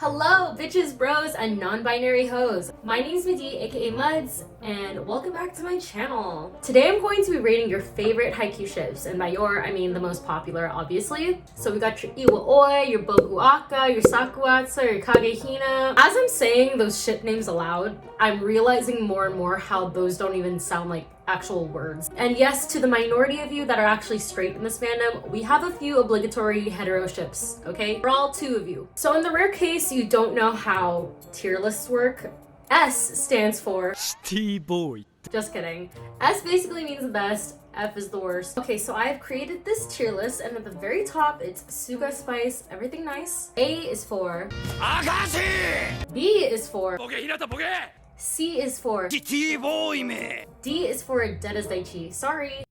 Hello, bitches, bros, and non-binary hoes. My name is Midi, aka Muds, and welcome back to my channel. Today I'm going to be rating your favorite Haikyuu ships, and by your, I mean the most popular, obviously. So we got your Iwa-oi, your Bokuto Akashi, your Sakuatsu, your Kagehina. As I'm saying those ship names aloud, I'm realizing more and more how those don't even sound like actual words. And yes, to the minority of you that are actually straight in this fandom, we have a few obligatory hetero ships, okay? For all two of you. So in the rare case you don't know how tier lists work, S stands for Shitty Boy. Just kidding. S basically means the best, F is the worst. Okay, so I have created this tier list, and at the very top it's Suga Spice, everything nice. A is for Akashi! B is for C is for D is for Daisuga, sorry.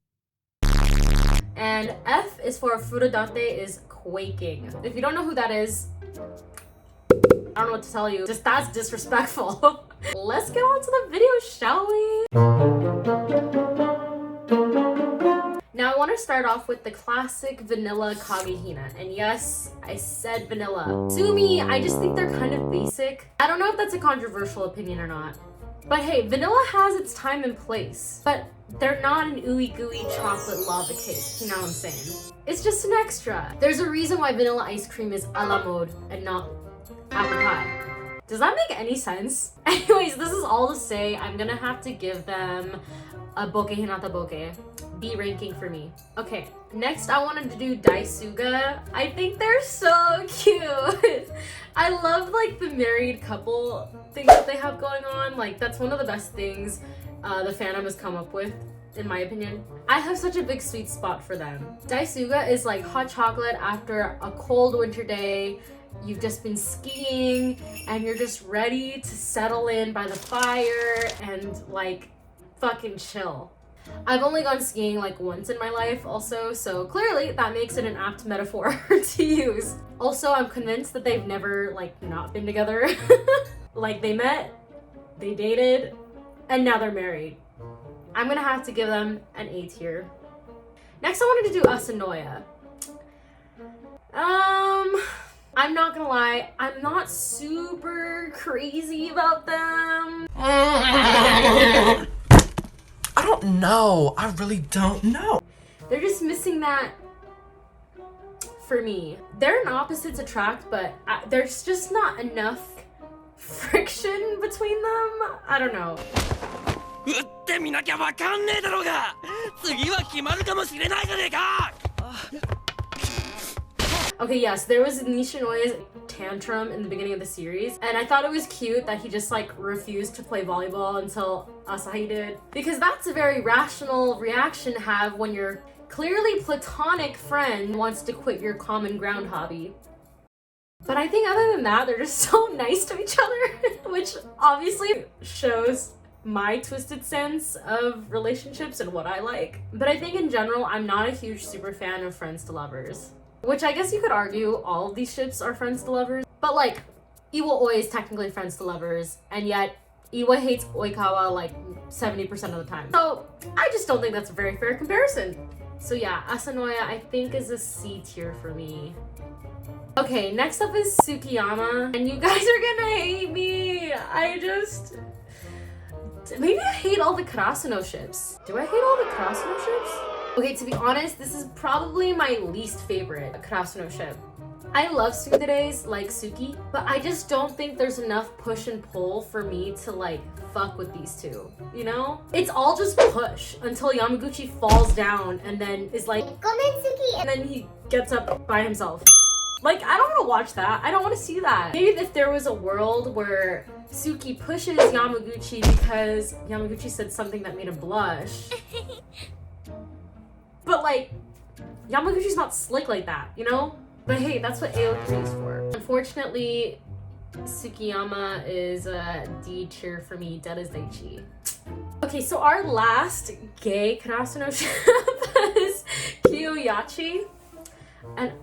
And F is for Furudate is quaking. If you don't know who that is, I don't know what to tell you. Just that's disrespectful. Let's get on to the video, shall we? Now I want to start off with the classic vanilla Kagehina. And yes, I said vanilla. Sue me, I just think they're kind of basic. I don't know if that's a controversial opinion or not. But hey, vanilla has its time and place. But they're not an ooey gooey chocolate lava cake, you know what I'm saying? It's just an extra. There's a reason why vanilla ice cream is a la mode and not apple pie. Does that make any sense? Anyways, this is all to say I'm gonna have to give them a Boke Hinata Boke. B ranking for me. Okay, next I wanted to do Daisuga. I think they're so cute. I love like the married couple thing that they have going on. Like that's one of the best things the fandom has come up with, in my opinion. I have such a big sweet spot for them. Daisuga is like hot chocolate after a cold winter day. You've just been skiing and you're just ready to settle in by the fire and like fucking chill. I've only gone skiing like once in my life also, so clearly that makes it an apt metaphor to use. Also, I'm convinced that they've never like not been together. Like they met, they dated, and now they're married. I'm gonna have to give them an A tier. Next I wanted to do Asanoya. I'm not gonna lie, I'm not super crazy about them. I don't know. I really don't know. They're just missing that for me. They're an opposites attract, but there's just not enough friction between them. I don't know. Okay, yes, there was Nishinoya's tantrum in the beginning of the series, and I thought it was cute that he just like refused to play volleyball until Asahi did, because that's a very rational reaction to have when your clearly platonic friend wants to quit your common ground hobby. But I think other than that, they're just so nice to each other, which obviously shows my twisted sense of relationships and what I like. But I think in general, I'm not a huge super fan of friends to lovers. Which I guess you could argue all of these ships are friends to lovers. But like, Iwa-oi is technically friends to lovers, and yet Iwa hates Oikawa like 70% of the time. So I just don't think that's a very fair comparison. So yeah, Asanoya I think is a C tier for me. Okay, next up is TsukkiYama, and you guys are gonna hate me. Maybe I hate all the Karasuno ships. Do I hate all the Karasuno ships? Okay, to be honest, this is probably my least favorite Karasuno ship. I love tsukideres like Suki, but I just don't think there's enough push and pull for me to like fuck with these two, you know? It's all just push until Yamaguchi falls down and then is like, and then he gets up by himself. Like, I don't want to watch that. I don't want to see that. Maybe if there was a world where Suki pushes Yamaguchi because Yamaguchi said something that made him blush. But like, Yamaguchi's not slick like that, you know? But hey, that's what AO3 is for. Unfortunately, TsukkiYama is a D tier for me, Daisuga. Okay, so our last gay Karasuno ship is Yamyachi. And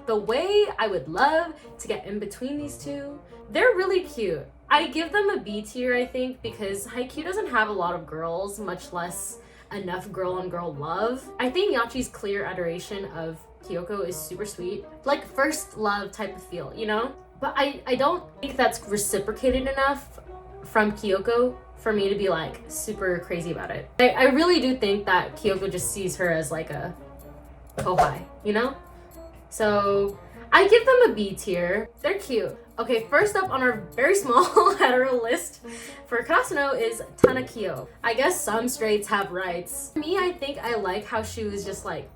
the way I would love to get in between these two, they're really cute. I give them a B tier, I think, because Haikyuu doesn't have a lot of girls, much less enough girl-on-girl love. I think Yachi's clear adoration of Kyoko is super sweet. Like first love type of feel, you know? But I don't think that's reciprocated enough from Kyoko for me to be like super crazy about it. I really do think that Kyoko just sees her as like a kohai, you know? So I give them a B tier. They're cute. Okay, first up on our very small hetero list for Karasuno is Tanakyo. I guess some straights have rights. Me, I think I like how she was just like,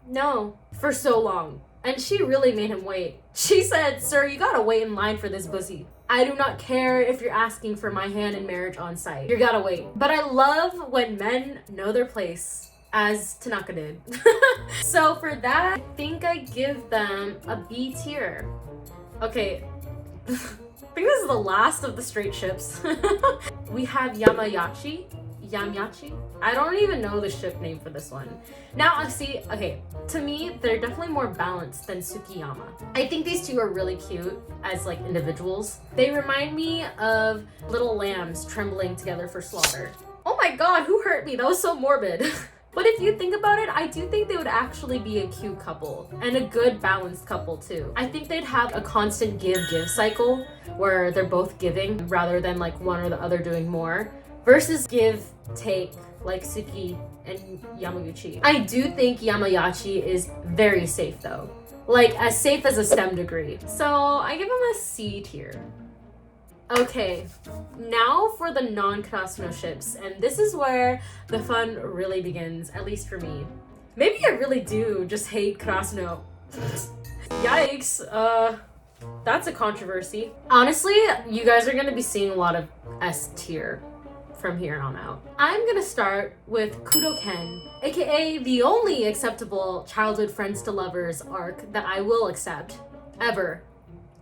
no, for so long. And she really made him wait. She said, sir, you gotta wait in line for this pussy. I do not care if you're asking for my hand in marriage on site. You gotta wait. But I love when men know their place, as Tanaka did. So for that, I think I give them a B tier. Okay, I think this is the last of the straight ships. We have Yamyachi. I don't even know the ship name for this one. Now I see, okay, to me, they're definitely more balanced than TsukkiYama. I think these two are really cute as like individuals. They remind me of little lambs trembling together for slaughter. Oh my god, who hurt me? That was so morbid. But if you think about it, I do think they would actually be a cute couple and a good balanced couple too. I think they'd have a constant give-give cycle where they're both giving rather than like one or the other doing more versus give-take like Tsuki and Yamaguchi. I do think Yamyachi is very safe though. Like as safe as a STEM degree. So I give him a C tier. Okay, now for the non-Karasuno ships, and this is where the fun really begins, at least for me. Maybe I really do just hate Karasuno. Yikes, that's a controversy. Honestly, you guys are gonna be seeing a lot of S tier from here on out. I'm gonna start with Kudo Ken, aka the only acceptable childhood friends to lovers arc that I will accept, ever.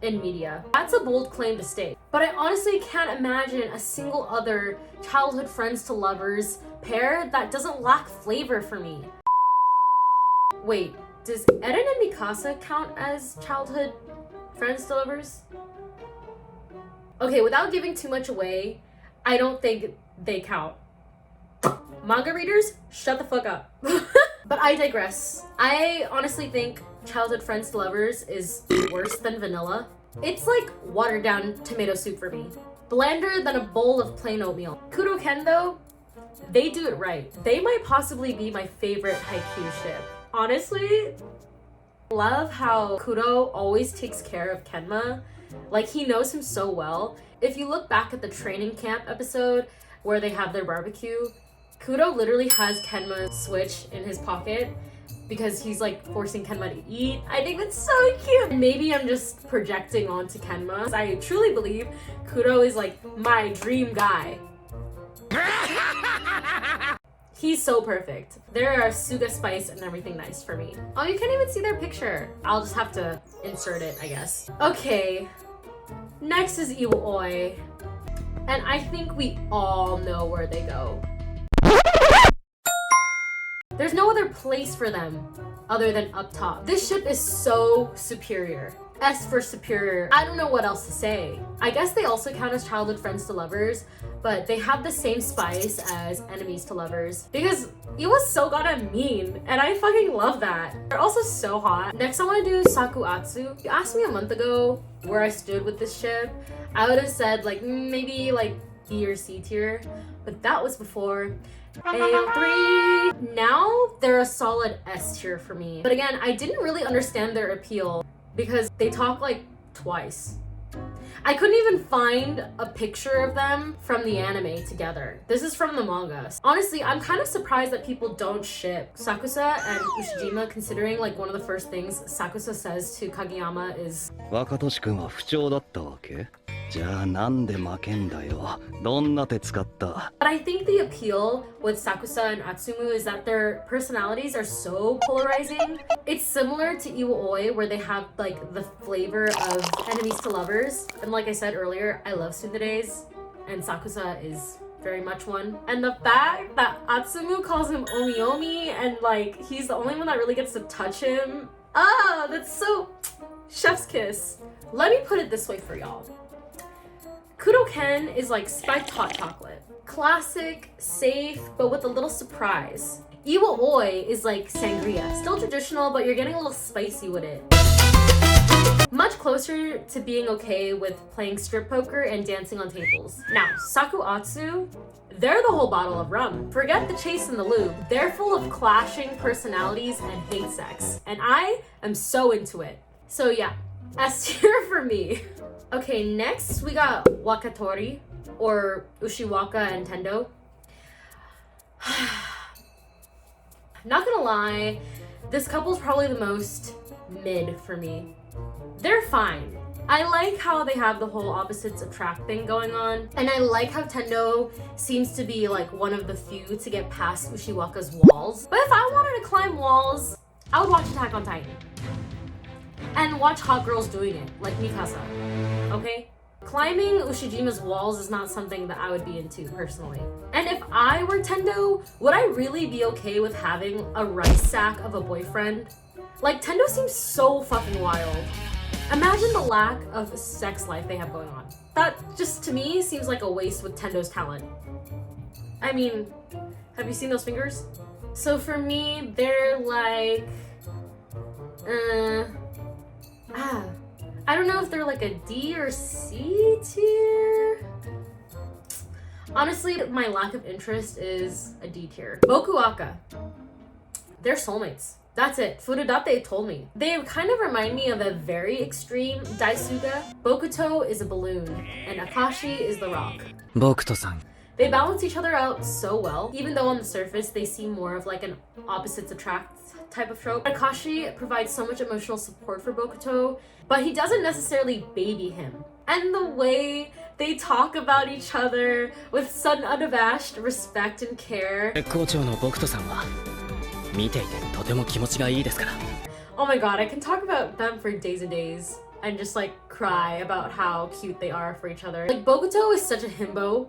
In media. That's a bold claim to state. But I honestly can't imagine a single other childhood friends to lovers pair that doesn't lack flavor for me. Wait, does Eren and Mikasa count as childhood friends to lovers? Okay, without giving too much away, I don't think they count. Manga readers, shut the fuck up. But I digress. I honestly think childhood friends to lovers is worse than vanilla. It's like watered down tomato soup for me. Blander than a bowl of plain oatmeal. Kudo Ken though, they do it right. They might possibly be my favorite Haikyuu ship. Honestly, love how Kudo always takes care of Kenma. Like he knows him so well. If you look back at the training camp episode where they have their barbecue, Kudo literally has Kenma's switch in his pocket because he's like forcing Kenma to eat. I think that's so cute. Maybe I'm just projecting onto Kenma. I truly believe Kudo is like my dream guy. He's so perfect. There are Suga spice and everything nice for me. Oh, you can't even see their picture. I'll just have to insert it, I guess. Okay, next is Iwo-oi. And I think we all know where they go. There's no other place for them other than up top. This ship is so superior. S for superior. I don't know what else to say. I guess they also count as childhood friends to lovers, but they have the same spice as enemies to lovers because it was so goddamn mean, and I fucking love that. They're also so hot. Next, I want to do Sakuatsu. You asked me a month ago where I stood with this ship. I would have said like maybe like B or C tier, but that was before AM3. Now they're a solid S tier for me. But again, I didn't really understand their appeal because they talk like twice. I couldn't even find a picture of them from the anime together. This is from the manga. Honestly, I'm kind of surprised that people don't ship Sakusa and Ushijima, considering like one of the first things Sakusa says to Kageyama is 若年くんは不調だったわけ? じゃあなんで負けんだよ。どんな手使った? But I think the appeal with Sakusa and Atsumu is that their personalities are so polarizing. It's similar to Iwo-oi, where they have like the flavor of enemies to lovers. And like I said earlier, I love tsunderes, and Sakusa is very much one. And the fact that Atsumu calls him Omi Omi and like he's the only one that really gets to touch him. Ah, that's so chef's kiss. Let me put it this way for y'all. Kudo Ken is like spiked hot chocolate. Classic, safe, but with a little surprise. Iwo-oi is like sangria. Still traditional, but you're getting a little spicy with it. Much closer to being okay with playing strip poker and dancing on tables. Now, Sakuatsu, they're the whole bottle of rum. Forget the chase and the lube. They're full of clashing personalities and hate sex. And I am so into it. So yeah, S tier for me. Okay, next we got Wakatori, or Ushiwaka and Tendo. Not gonna lie, this couple's probably the most mid for me. They're fine. I like how they have the whole opposites attract thing going on, and I like how Tendo seems to be like one of the few to get past Ushiwaka's walls. But if I wanted to climb walls, I would watch Attack on Titan. And watch hot girls doing it, like Mikasa, okay? Climbing Ushijima's walls is not something that I would be into personally. And if I were Tendo, would I really be okay with having a rice sack of a boyfriend? Like, Tendo seems so fucking wild. Imagine the lack of sex life they have going on. That just, to me, seems like a waste with Tendo's talent. I mean, have you seen those fingers? So for me, they're like... I don't know if they're like a D or C tier. Honestly, my lack of interest is a D tier. Boku Aka. They're soulmates. That's it. Furudate told me. They kind of remind me of a very extreme Daisuga. Bokuto is a balloon, and Akashi is the rock. Bokuto-san. They balance each other out so well, even though on the surface they seem more of like an opposites attract type of trope. Akashi provides so much emotional support for Bokuto, but he doesn't necessarily baby him. And the way they talk about each other with sudden unabashed respect and care. Oh my god, I can talk about them for days and days and just like cry about how cute they are for each other. Like, Bokuto is such a himbo.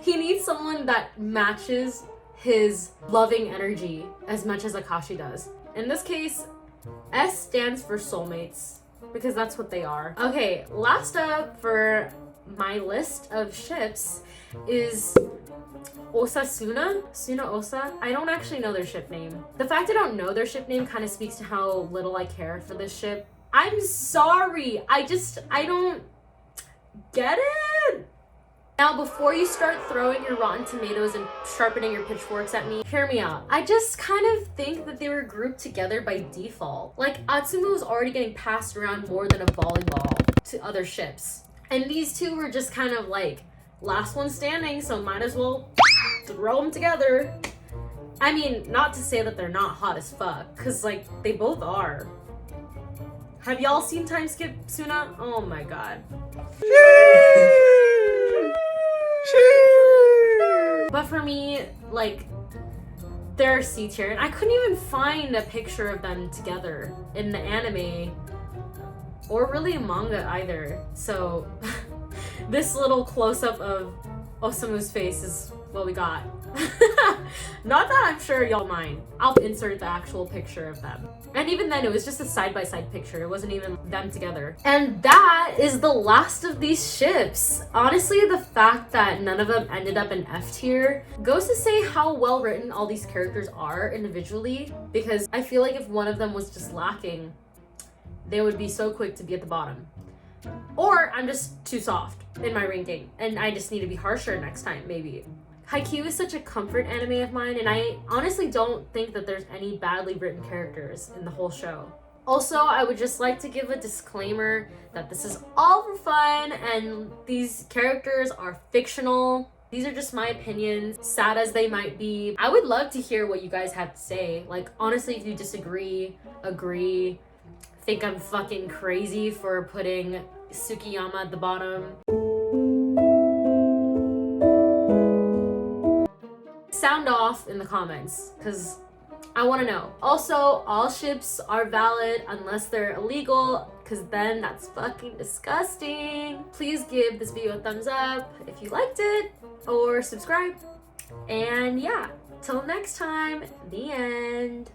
He needs someone that matches his loving energy as much as Akashi does. In this case, S stands for soulmates, because that's what they are. Okay, last up for my list of ships is Osasuna? Suna Osa? I don't actually know their ship name. The fact I don't know their ship name kind of speaks to how little I care for this ship. I'm sorry, I don't get it. Now, before you start throwing your rotten tomatoes and sharpening your pitchforks at me, hear me out. I just kind of think that they were grouped together by default. Like, Atsumu was already getting passed around more than a volleyball to other ships. And these two were just kind of like, last one standing, so might as well throw them together. I mean, not to say that they're not hot as fuck, because like, they both are. Have y'all seen Time Skip Suna? Oh my god. But for me, like, they're C tier, and I couldn't even find a picture of them together in the anime or really manga either. So this little close-up of Osamu's face is what we got. Not that I'm sure y'all mind. I'll insert the actual picture of them. And even then, it was just a side-by-side picture. It wasn't even them together. And that is the last of these ships. Honestly, the fact that none of them ended up in F tier goes to say how well written all these characters are individually, because I feel like if one of them was just lacking, they would be so quick to be at the bottom. Or I'm just too soft in my ranking, and I just need to be harsher next time, maybe. Haikyuu is such a comfort anime of mine, and I honestly don't think that there's any badly written characters in the whole show. Also, I would just like to give a disclaimer that this is all for fun, and these characters are fictional. These are just my opinions, sad as they might be. I would love to hear what you guys have to say. Like, honestly, if you disagree, agree, think I'm fucking crazy for putting TsukkiYama at the bottom. Sound off in the comments, because I want to know. Also, all ships are valid unless they're illegal, because then that's fucking disgusting. Please give this video a thumbs up if you liked it, or subscribe. And yeah, till next time, the end.